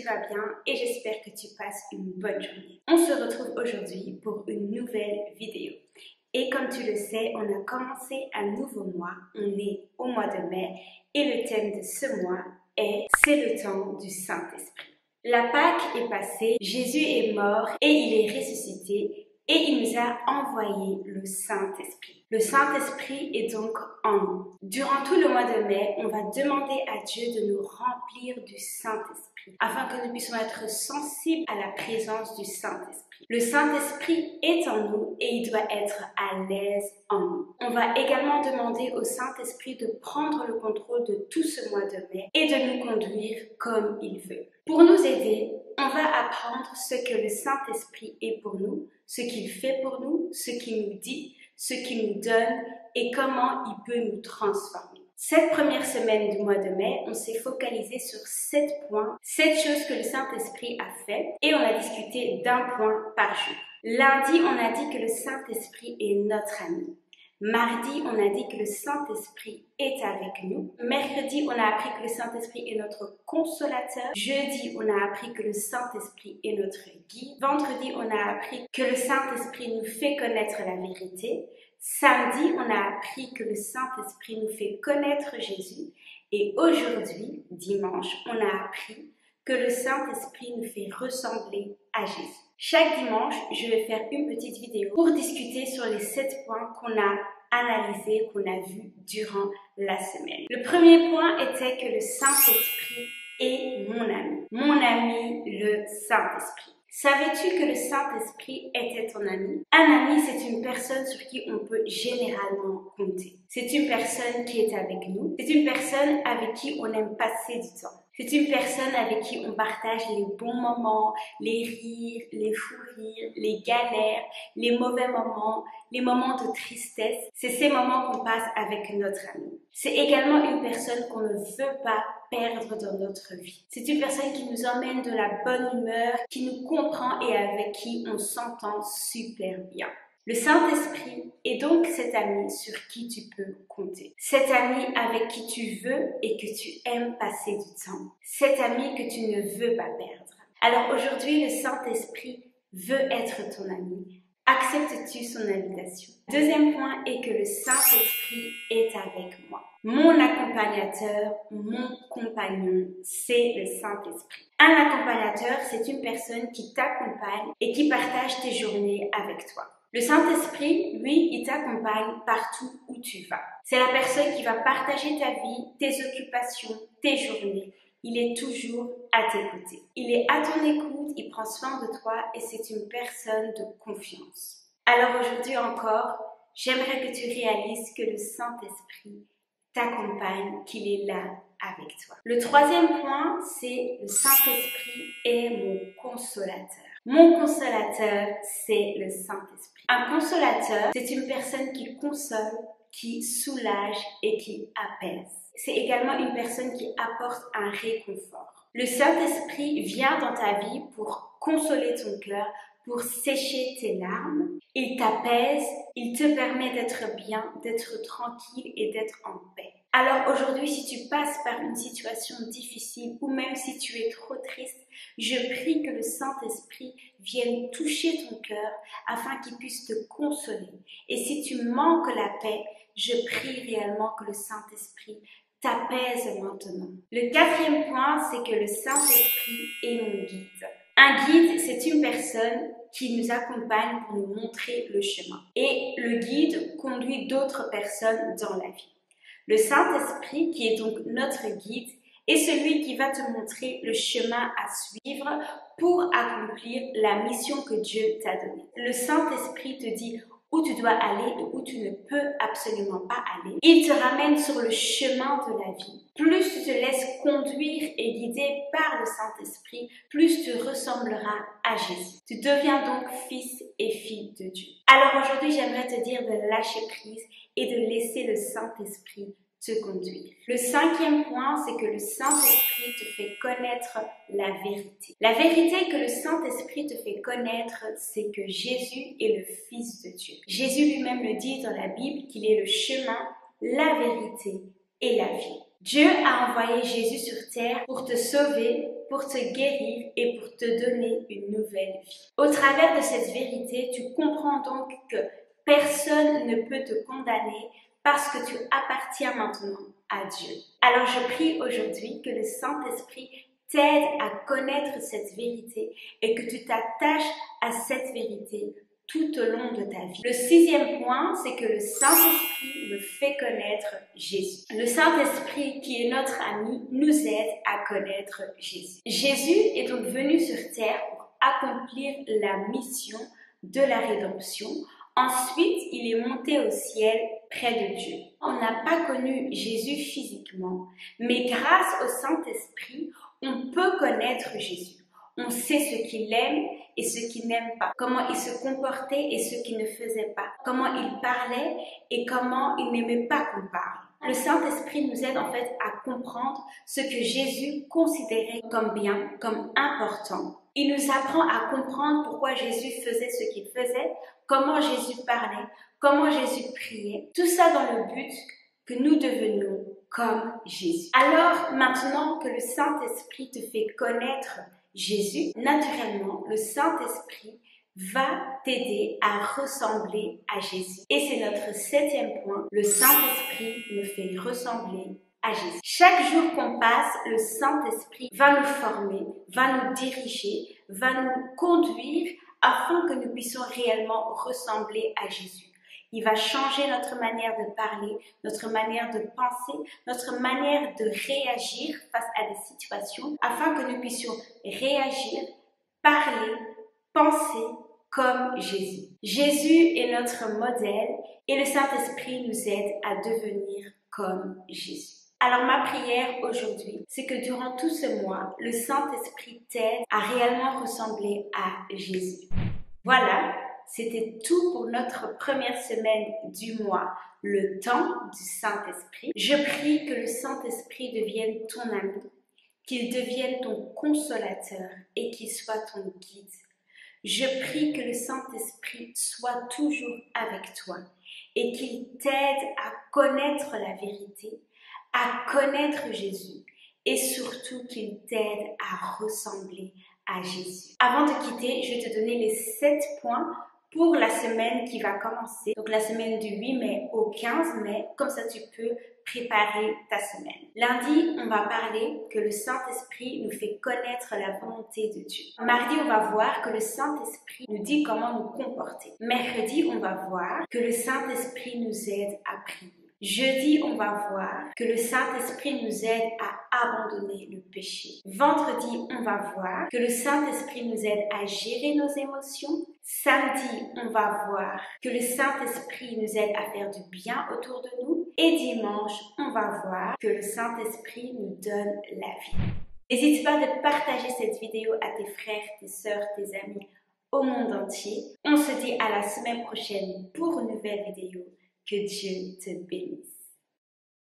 vas bien et j'espère que tu passes une bonne journée. On se retrouve aujourd'hui pour une nouvelle vidéo. Et comme tu le sais, on a commencé un nouveau mois, on est au mois de mai et le thème de ce mois est « C'est le temps du Saint-Esprit ». La Pâque est passée, Jésus est mort et il est ressuscité et il nous a envoyé le Saint-Esprit. Le Saint-Esprit est donc en nous. Durant tout le mois de mai, on va demander à Dieu de nous remplir du Saint-Esprit afin que nous puissions être sensibles à la présence du Saint-Esprit. Le Saint-Esprit est en nous et il doit être à l'aise en nous. On va également demander au Saint-Esprit de prendre le contrôle de tout ce mois de mai et de nous conduire comme il veut. Pour nous aider, on va apprendre ce que le Saint-Esprit est pour nous, ce qu'il fait pour nous, ce qu'il nous dit, ce qu'il nous donne et comment il peut nous transformer. Cette première semaine du mois de mai, on s'est focalisé sur 7 points, 7 choses que le Saint-Esprit a fait et on a discuté d'un point par jour. Lundi, on a dit que le Saint-Esprit est notre ami. Mardi, on a dit que le Saint-Esprit est avec nous. Mercredi, on a appris que le Saint-Esprit est notre consolateur. Jeudi, on a appris que le Saint-Esprit est notre guide. Vendredi, on a appris que le Saint-Esprit nous fait connaître la vérité. Samedi, on a appris que le Saint-Esprit nous fait connaître Jésus. Et aujourd'hui, dimanche, on a appris que le Saint-Esprit nous fait ressembler à Jésus. Chaque dimanche, je vais faire une petite vidéo pour discuter sur les 7 points qu'on a analysés, qu'on a vus durant la semaine. Le premier point était que le Saint-Esprit est mon ami. Mon ami, le Saint-Esprit. Savais-tu que le Saint-Esprit était ton ami? Un ami, c'est une personne sur qui on peut généralement compter. C'est une personne qui est avec nous. C'est une personne avec qui on aime passer du temps. C'est une personne avec qui on partage les bons moments, les rires, les fous rires, les galères, les mauvais moments, les moments de tristesse. C'est ces moments qu'on passe avec notre ami. C'est également une personne qu'on ne veut pas perdre dans notre vie. C'est une personne qui nous emmène de la bonne humeur, qui nous comprend et avec qui on s'entend super bien. Le Saint-Esprit est donc cet ami sur qui tu peux compter. Cet ami avec qui tu veux et que tu aimes passer du temps. Cet ami que tu ne veux pas perdre. Alors aujourd'hui, le Saint-Esprit veut être ton ami. Acceptes-tu son invitation? Deuxième point est que le Saint-Esprit est avec moi. Mon accompagnateur, mon compagnon, c'est le Saint-Esprit. Un accompagnateur, c'est une personne qui t'accompagne et qui partage tes journées avec toi. Le Saint-Esprit, lui, il t'accompagne partout où tu vas. C'est la personne qui va partager ta vie, tes occupations, tes journées. Il est toujours à tes côtés. Il est à ton écoute, il prend soin de toi et c'est une personne de confiance. Alors aujourd'hui encore, j'aimerais que tu réalises que le Saint-Esprit t'accompagne, qu'il est là avec toi. Le troisième point, c'est le Saint-Esprit est mon consolateur. Mon consolateur, c'est le Saint-Esprit. Un consolateur, c'est une personne qui console, qui soulage et qui apaise. C'est également une personne qui apporte un réconfort. Le Saint-Esprit vient dans ta vie pour consoler ton cœur, pour sécher tes larmes. Il t'apaise, il te permet d'être bien, d'être tranquille et d'être en paix. Alors aujourd'hui, si tu passes par une situation difficile ou même si tu es trop triste, je prie que le Saint-Esprit vienne toucher ton cœur afin qu'il puisse te consoler. Et si tu manques la paix, je prie réellement que le Saint-Esprit t'apaise maintenant. Le quatrième point, c'est que le Saint-Esprit est mon guide. Un guide, c'est une personne qui nous accompagne pour nous montrer le chemin. Et le guide conduit d'autres personnes dans la vie. Le Saint-Esprit, qui est donc notre guide, est celui qui va te montrer le chemin à suivre pour accomplir la mission que Dieu t'a donnée. Le Saint-Esprit te dit où tu dois aller et où tu ne peux absolument pas aller. Il te ramène sur le chemin de la vie. Plus tu te laisses conduire et guider par le Saint-Esprit, plus tu ressembleras à Jésus. Tu deviens donc fils et fille de Dieu. Alors aujourd'hui, j'aimerais te dire de lâcher prise et de laisser le Saint-Esprit te conduire. Le cinquième point, c'est que le Saint-Esprit te fait connaître la vérité. La vérité que le Saint-Esprit te fait connaître, c'est que Jésus est le Fils de Dieu. Jésus lui-même le dit dans la Bible qu'il est le chemin, la vérité et la vie. Dieu a envoyé Jésus sur terre pour te sauver, pour te guérir et pour te donner une nouvelle vie. Au travers de cette vérité, tu comprends donc que personne ne peut te condamner parce que tu appartiens maintenant à Dieu. Alors je prie aujourd'hui que le Saint-Esprit t'aide à connaître cette vérité et que tu t'attaches à cette vérité tout au long de ta vie. Le 6e point, c'est que le Saint-Esprit me fait connaître Jésus. Le Saint-Esprit, qui est notre ami, nous aide à connaître Jésus. Jésus est donc venu sur terre pour accomplir la mission de la rédemption. Ensuite, il est monté au ciel près de Dieu. On n'a pas connu Jésus physiquement, mais grâce au Saint-Esprit, on peut connaître Jésus. On sait ce qu'il aime et ce qu'il n'aime pas, comment il se comportait et ce qu'il ne faisait pas, comment il parlait et comment il n'aimait pas qu'on parle. Le Saint-Esprit nous aide en fait à comprendre ce que Jésus considérait comme bien, comme important. Il nous apprend à comprendre pourquoi Jésus faisait ce qu'il faisait, comment Jésus parlait, comment Jésus priait. Tout ça dans le but que nous devenions comme Jésus. Alors maintenant que le Saint-Esprit te fait connaître Jésus, naturellement, le Saint-Esprit va t'aider à ressembler à Jésus. Et c'est notre 7e point, le Saint-Esprit me fait ressembler à Jésus. Chaque jour qu'on passe, le Saint-Esprit va nous former, va nous diriger, va nous conduire afin que nous puissions réellement ressembler à Jésus. Il va changer notre manière de parler, notre manière de penser, notre manière de réagir face à des situations afin que nous puissions réagir, parler, penser comme Jésus. Jésus est notre modèle et le Saint-Esprit nous aide à devenir comme Jésus. Alors ma prière aujourd'hui, c'est que durant tout ce mois, le Saint-Esprit t'aide à réellement ressembler à Jésus. Voilà. C'était tout pour notre première semaine du mois, le temps du Saint-Esprit. Je prie que le Saint-Esprit devienne ton ami, qu'il devienne ton consolateur et qu'il soit ton guide. Je prie que le Saint-Esprit soit toujours avec toi et qu'il t'aide à connaître la vérité, à connaître Jésus et surtout qu'il t'aide à ressembler à Jésus. Avant de quitter, je vais te donner les 7 points pour la semaine qui va commencer, donc la semaine du 8 mai au 15 mai, comme ça tu peux préparer ta semaine. Lundi, on va parler que le Saint-Esprit nous fait connaître la volonté de Dieu. Mardi, on va voir que le Saint-Esprit nous dit comment nous comporter. Mercredi, on va voir que le Saint-Esprit nous aide à prier. Jeudi, on va voir que le Saint-Esprit nous aide à abandonner le péché. Vendredi, on va voir que le Saint-Esprit nous aide à gérer nos émotions. Samedi, on va voir que le Saint-Esprit nous aide à faire du bien autour de nous. Et dimanche, on va voir que le Saint-Esprit nous donne la vie. N'hésite pas de partager cette vidéo à tes frères, tes sœurs, tes amis au monde entier. On se dit à la semaine prochaine pour une nouvelle vidéo. Que Dieu te bénisse.